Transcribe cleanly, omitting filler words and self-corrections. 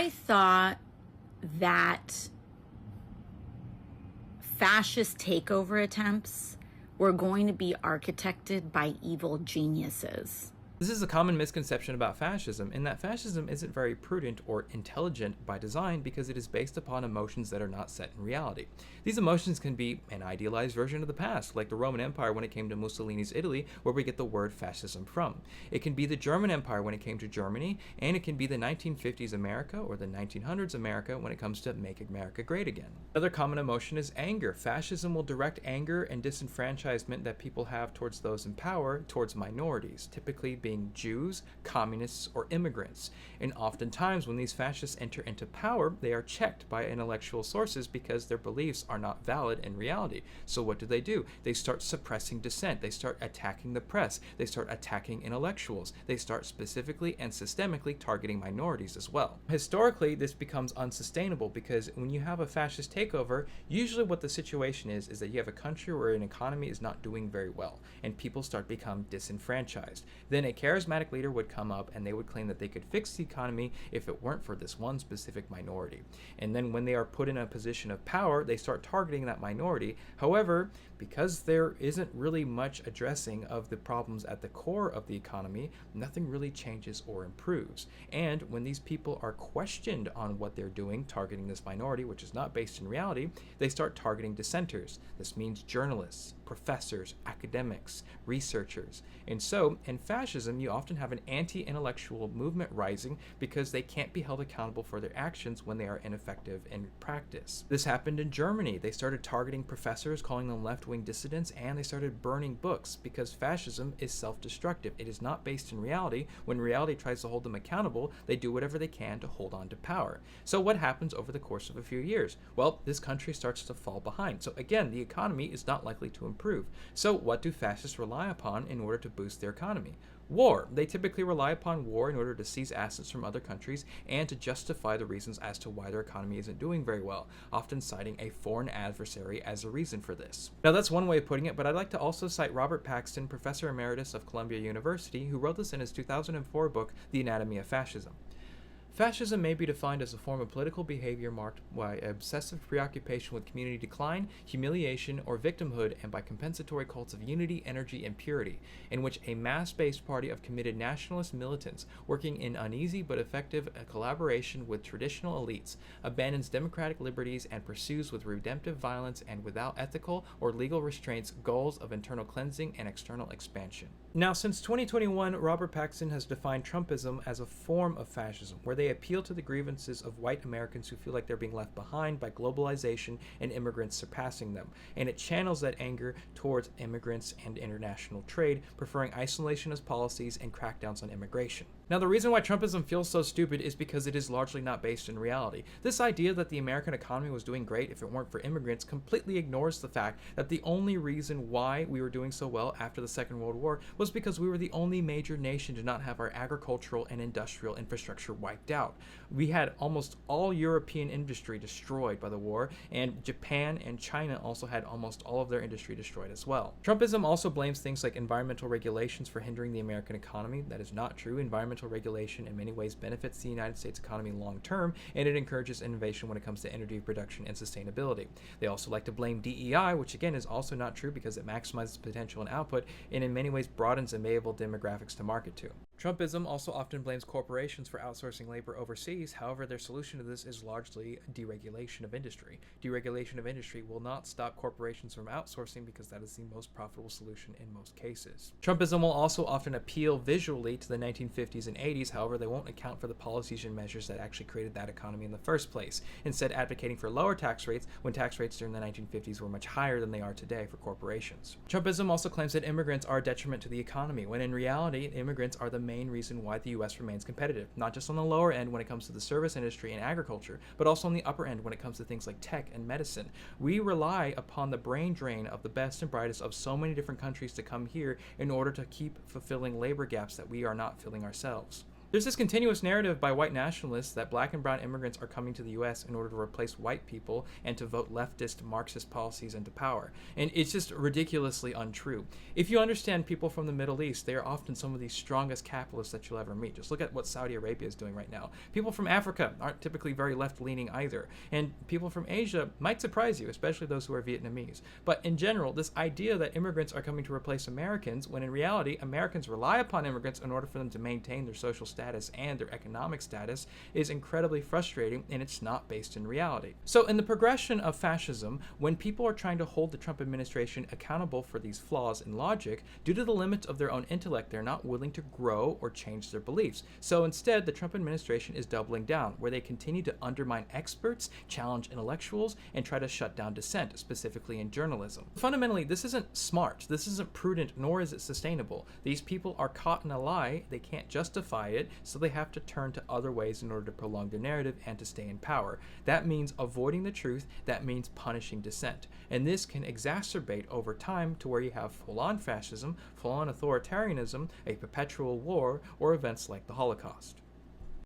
I thought that fascist takeover attempts were going to be architected by evil geniuses. This is a common misconception about fascism, in that fascism isn't very prudent or intelligent by design because it is based upon emotions that are not set in reality. These emotions can be an idealized version of the past, like the Roman Empire when it came to Mussolini's Italy, where we get the word fascism from. It can be the German Empire when it came to Germany, and it can be the 1950s America or the 1900s America when it comes to Make America Great Again. Another common emotion is anger. Fascism will direct anger and disenfranchisement that people have towards those in power towards minorities, typically being Jews, communists, or immigrants. And oftentimes when these fascists enter into power, they are checked by intellectual sources because their beliefs are not valid in reality. So what do? They start suppressing dissent. They start attacking the press. They start attacking intellectuals. They start specifically and systemically targeting minorities as well. Historically, this becomes unsustainable because when you have a fascist takeover, usually what the situation is that you have a country where an economy is not doing very well and people start to become disenfranchised. Then a charismatic leader would come up and they would claim that they could fix the economy if it weren't for this one specific minority. And then when they are put in a position of power, they start targeting that minority. However, because there isn't really much addressing of the problems at the core of the economy, nothing really changes or improves. And when these people are questioned on what they're doing, targeting this minority, which is not based in reality, they start targeting dissenters. This means journalists, professors, academics, researchers. And so, in fascism, you often have an anti-intellectual movement rising because they can't be held accountable for their actions when they are ineffective in practice. This happened in Germany. They started targeting professors, calling them left-wing dissidents, and they started burning books because fascism is self-destructive. It is not based in reality. When reality tries to hold them accountable, they do whatever they can to hold on to power. So what happens over the course of a few years? Well, this country starts to fall behind. So again, the economy is not likely to improve. So what do fascists rely upon in order to boost their economy? War. They typically rely upon war in order to seize assets from other countries and to justify the reasons as to why their economy isn't doing very well, often citing a foreign adversary as a reason for this. Now that's one way of putting it, but I'd like to also cite Robert Paxton, Professor Emeritus of Columbia University, who wrote this in his 2004 book, The Anatomy of Fascism. Fascism may be defined as a form of political behavior marked by obsessive preoccupation with community decline, humiliation, or victimhood, and by compensatory cults of unity, energy, and purity, in which a mass-based party of committed nationalist militants, working in uneasy but effective collaboration with traditional elites, abandons democratic liberties and pursues with redemptive violence and without ethical or legal restraints goals of internal cleansing and external expansion. Now, since 2021, Robert Paxton has defined Trumpism as a form of fascism, where they appeal to the grievances of white Americans who feel like they're being left behind by globalization and immigrants surpassing them, and it channels that anger towards immigrants and international trade, preferring isolationist policies and crackdowns on immigration. Now, the reason why Trumpism feels so stupid is because it is largely not based in reality. This idea that the American economy was doing great if it weren't for immigrants completely ignores the fact that the only reason why we were doing so well after the Second World War was because we were the only major nation to not have our agricultural and industrial infrastructure wiped out. We had almost all European industry destroyed by the war, and Japan and China also had almost all of their industry destroyed as well. Trumpism also blames things like environmental regulations for hindering the American economy. That is not true. Environmental regulation in many ways benefits the United States economy long term, and it encourages innovation when it comes to energy production and sustainability. They also like to blame DEI, which again is also not true because it maximizes potential and output, and in many ways broadens available demographics to market to. Trumpism also often blames corporations for outsourcing labor overseas. However, their solution to this is largely deregulation of industry. Deregulation of industry will not stop corporations from outsourcing because that is the most profitable solution in most cases. Trumpism will also often appeal visually to the 1950s and 80s. However, they won't account for the policies and measures that actually created that economy in the first place, instead advocating for lower tax rates when tax rates during the 1950s were much higher than they are today for corporations. Trumpism also claims that immigrants are a detriment to the economy, when in reality, immigrants are the main reason why the U.S. remains competitive, not just on the lower end when it comes to the service industry and agriculture, but also on the upper end when it comes to things like tech and medicine. We rely upon the brain drain of the best and brightest of so many different countries to come here in order to keep fulfilling labor gaps that we are not filling ourselves. There's this continuous narrative by white nationalists that black and brown immigrants are coming to the US in order to replace white people and to vote leftist Marxist policies into power. And it's just ridiculously untrue. If you understand people from the Middle East, they are often some of the strongest capitalists that you'll ever meet. Just look at what Saudi Arabia is doing right now. People from Africa aren't typically very left-leaning either. And people from Asia might surprise you, especially those who are Vietnamese. But in general, this idea that immigrants are coming to replace Americans, when in reality, Americans rely upon immigrants in order for them to maintain their social status and their economic status, is incredibly frustrating, and it's not based in reality. So in the progression of fascism, when people are trying to hold the Trump administration accountable for these flaws in logic, due to the limits of their own intellect, they're not willing to grow or change their beliefs. So instead, the Trump administration is doubling down, where they continue to undermine experts, challenge intellectuals, and try to shut down dissent, specifically in journalism. Fundamentally, this isn't smart, this isn't prudent, nor is it sustainable. These people are caught in a lie, they can't justify it, so they have to turn to other ways in order to prolong their narrative and to stay in power. That means avoiding the truth, that means punishing dissent. And this can exacerbate over time to where you have full-on fascism, full-on authoritarianism, a perpetual war, or events like the Holocaust.